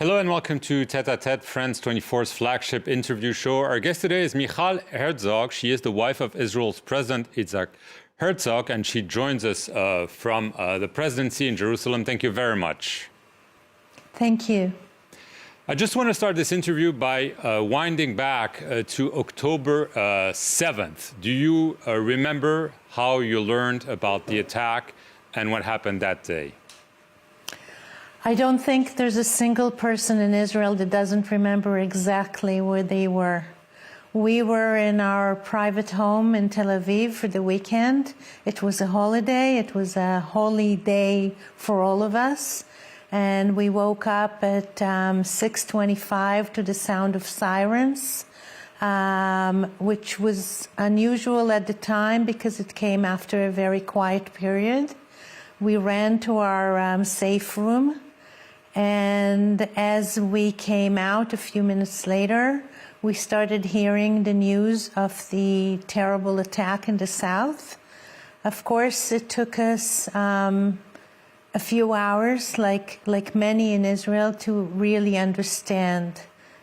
Hello and welcome to Tête à Tête, France 24's flagship interview show. Our guest today is Michal Herzog. She is the wife of Israel's President Isaac Herzog, and she joins us from the presidency in Jerusalem. Thank you very much. Thank you. I just want to start this interview by winding back to October 7th. Do you remember how you learned about the attack and what happened that day? I don't think there's a single person in Israel that doesn't remember exactly where they were. We were in our private home in Tel Aviv for the weekend. It was a holiday. It was a holy day for all of us. And we woke up at 6:25 to the sound of sirens, which was unusual at the time because it came after a very quiet period. We ran to our safe room. And as we came out a few minutes later, we started hearing the news of the terrible attack in the south. Of course, it took us a few hours, like many in Israel, to really understand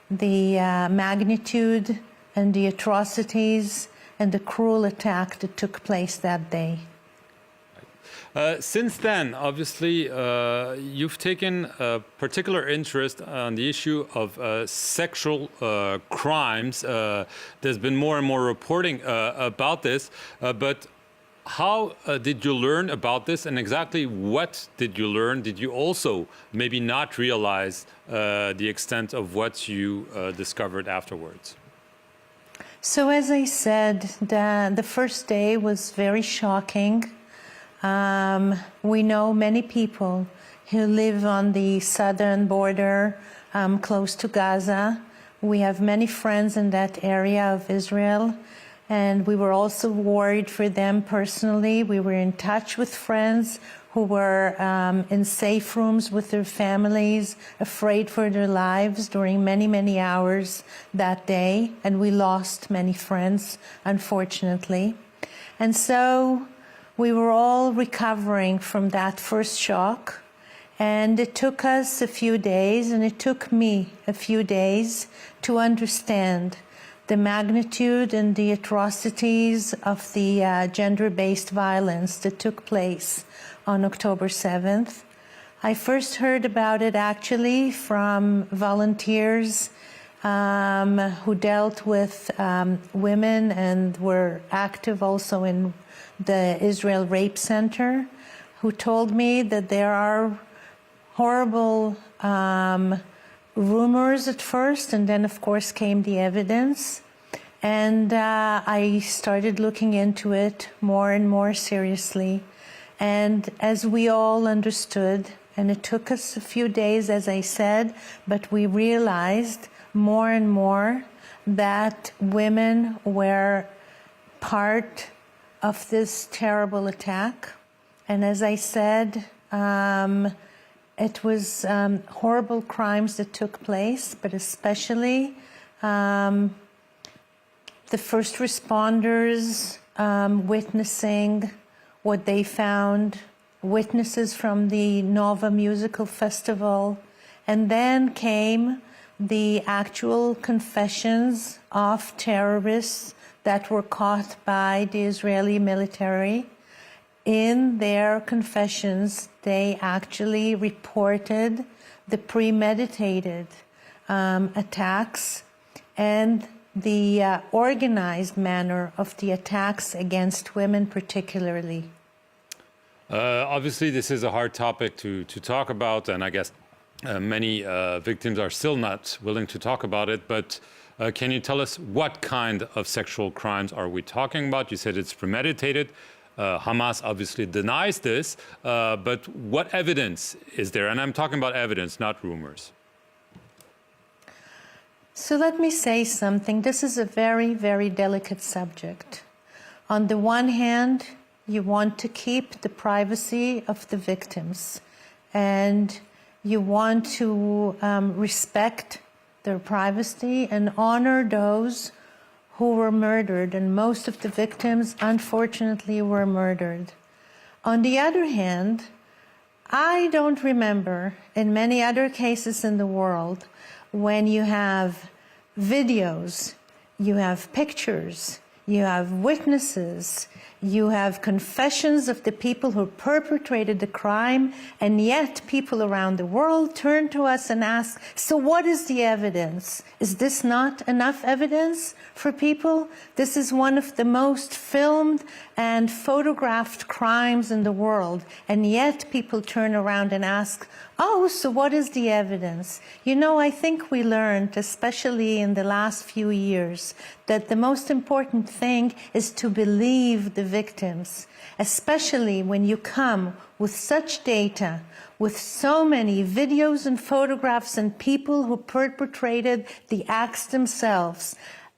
the magnitude and the atrocities and the cruel attack that took place that day. Since then, obviously, you've taken a particular interest on the issue of sexual crimes. There's been more and more reporting about this, but how did you learn about this, and exactly what did you learn? Did you also maybe not realize the extent of what you discovered afterwards? So as I said, the first day was very shocking. We know many people who live on the southern border, close to Gaza. We have many friends in that area of Israel, and we were also worried for them personally. We were in touch with friends who were in safe rooms with their families, afraid for their lives during many, many hours that day, and we lost many friends, unfortunately. And so we were all recovering from that first shock, and it took us a few days, and it took me a few days to understand the magnitude and the atrocities of the gender-based violence that took place on October 7th. I first heard about it actually from volunteers who dealt with women and were active also in the Israel Rape Center, who told me that there are horrible rumors at first, and then of course came the evidence. And I started looking into it more and more seriously. And as we all understood, and it took us a few days, as I said, but we realized more and more that women were part of this terrible attack. And as I said, it was horrible crimes that took place, but especially the first responders witnessing what they found, witnesses from the Nova Musical Festival, and then came the actual confessions of terrorists that were caught by the Israeli military. In their confessions, they actually reported the premeditated attacks and the organized manner of the attacks against women particularly. Obviously, this is a hard topic to talk about, and I guess many victims are still not willing to talk about it, but can you tell us what kind of sexual crimes are we talking about? You said it's premeditated. Hamas obviously denies this, but what evidence is there? And I'm talking about evidence, not rumors. So let me say something. This is a very, very delicate subject. On the one hand, you want to keep the privacy of the victims, and you want to respect their privacy and honor those who were murdered, and most of the victims, unfortunately, were murdered. On the other hand, I don't remember in many other cases in the world when you have videos, you have pictures, you have witnesses, you have confessions of the people who perpetrated the crime, and yet people around the world turn to us and ask, so what is the evidence? Is this not enough evidence for people? This is one of the most filmed and photographed crimes in the world, and yet people turn around and ask, oh, so what is the evidence? You know, I think we learned, especially in the last few years, that the most important thing is to believe the victims, especially when you come with such data, with so many videos and photographs and people who perpetrated the acts themselves,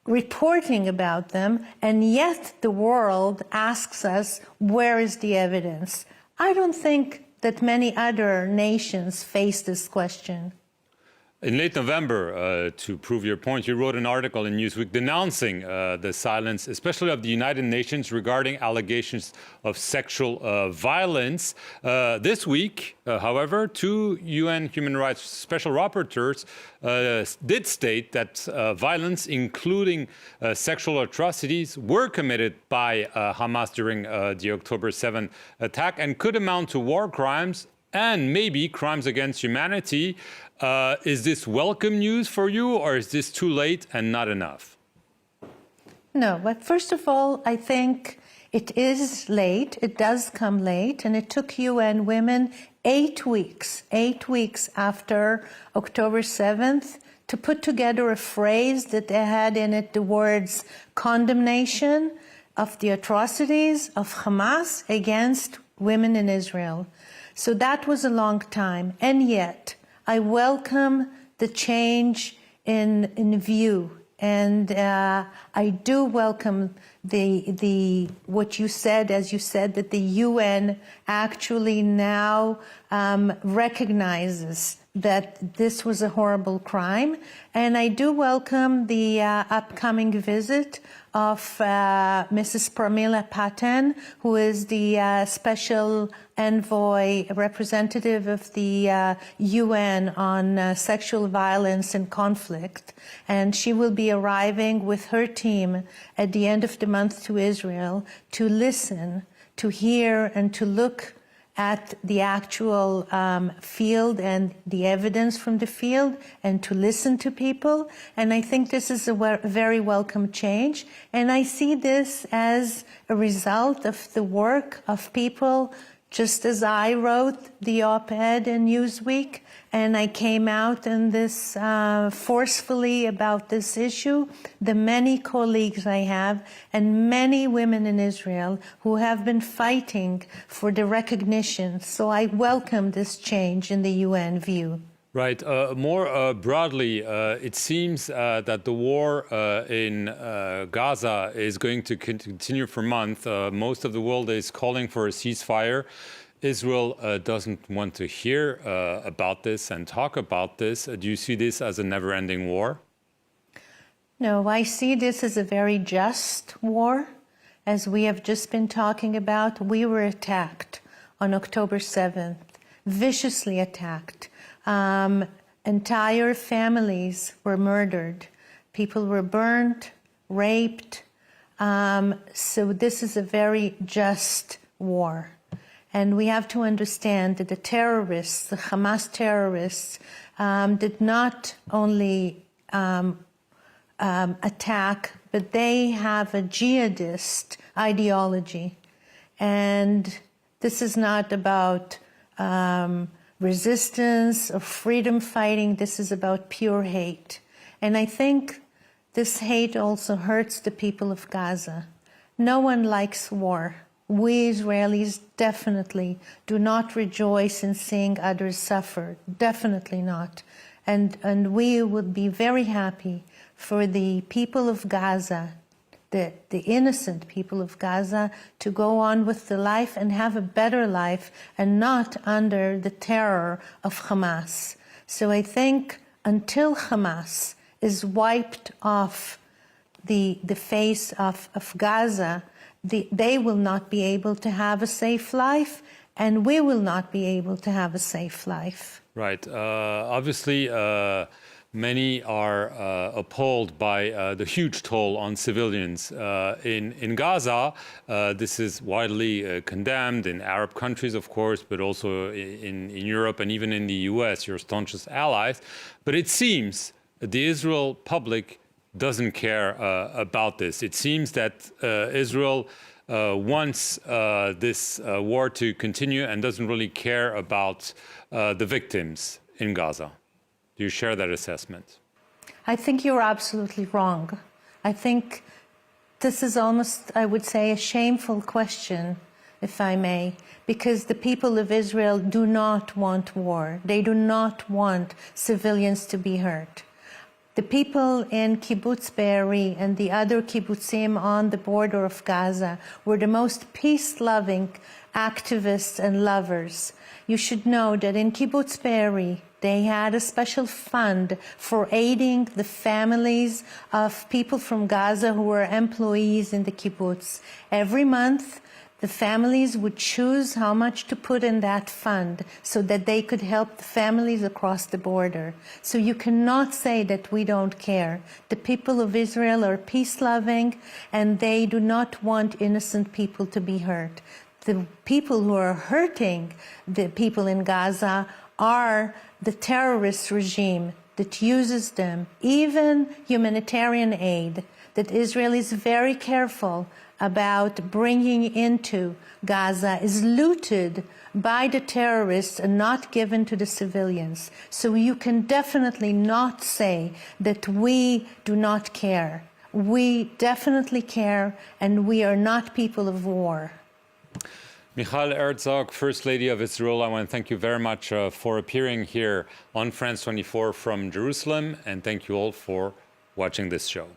reporting about them, and yet the world asks us, where is the evidence? I don't think that many other nations face this question. In late November, to prove your point, you wrote an article in Newsweek denouncing the silence, especially of the United Nations, regarding allegations of sexual violence. This week, however, two UN human rights special rapporteurs did state that violence, including sexual atrocities, were committed by Hamas during the October 7 attack and could amount to war crimes and maybe crimes against humanity. Is this welcome news for you, or is this too late and not enough? No, but first of all, I think it is late. It does come late, and it took UN women 8 weeks after October 7th to put together a phrase that they had in it the words condemnation of the atrocities of Hamas against women in Israel. So that was a long time, and yet I welcome the change in view, and I do welcome what you said, as you said, that the UN actually now recognizes that this was a horrible crime, and I do welcome the upcoming visit of Mrs. Pramila Patten, who is the special envoy representative of the UN on sexual violence and conflict. And she will be arriving with her team at the end of the month to Israel to listen, to hear, and to look at the actual field and the evidence from the field, and to listen to people. And I think this is a very welcome change. And I see this as a result of the work of people, just as I wrote the op-ed in Newsweek, and I came out in this forcefully about this issue, the many colleagues I have and many women in Israel who have been fighting for the recognition. So I welcome this change in the UN view. Right. More broadly, it seems that the war in Gaza is going to continue for months. Most of the world is calling for a ceasefire. Israel doesn't want to hear about this and talk about this. Do you see this as a never-ending war? No, I see this as a very just war. As we have just been talking about, we were attacked on October 7th, viciously attacked. Entire families were murdered. People were burned, raped. So this is a very just war. And we have to understand that the terrorists, the Hamas terrorists, did not only attack, but they have a jihadist ideology. And this is not about resistance or freedom fighting. This is about pure hate. And I think this hate also hurts the people of Gaza. No one likes war. We Israelis definitely do not rejoice in seeing others suffer. Definitely not. And we would be very happy for the people of Gaza, the innocent people of Gaza, to go on with the life and have a better life and not under the terror of Hamas. So I think until Hamas is wiped off the face of Gaza, they will not be able to have a safe life, and we will not be able to have a safe life. Right. Obviously, many are appalled by the huge toll on civilians in Gaza. This is widely condemned in Arab countries, of course, but also in Europe and even in the US, your staunchest allies. But it seems the Israel public doesn't care about this. It seems that Israel wants this war to continue and doesn't really care about the victims in Gaza. Do you share that assessment? I think you're absolutely wrong. I think this is almost, I would say, a shameful question, if I may, because the people of Israel do not want war. They do not want civilians to be hurt. The people in Kibbutz Be'eri and the other kibbutzim on the border of Gaza were the most peace-loving activists and lovers. You should know that in Kibbutz Be'eri, they had a special fund for aiding the families of people from Gaza who were employees in the kibbutz. Every month, the families would choose how much to put in that fund so that they could help the families across the border. So you cannot say that we don't care. The people of Israel are peace-loving, and they do not want innocent people to be hurt. The people who are hurting the people in Gaza are the terrorist regime that uses them, even humanitarian aid, that Israel is very careful about bringing into Gaza is looted by the terrorists and not given to the civilians. So you can definitely not say that we do not care. We definitely care, and we are not people of war. Michal Herzog, First Lady of Israel, I want to thank you very much for appearing here on France 24 from Jerusalem, and thank you all for watching this show.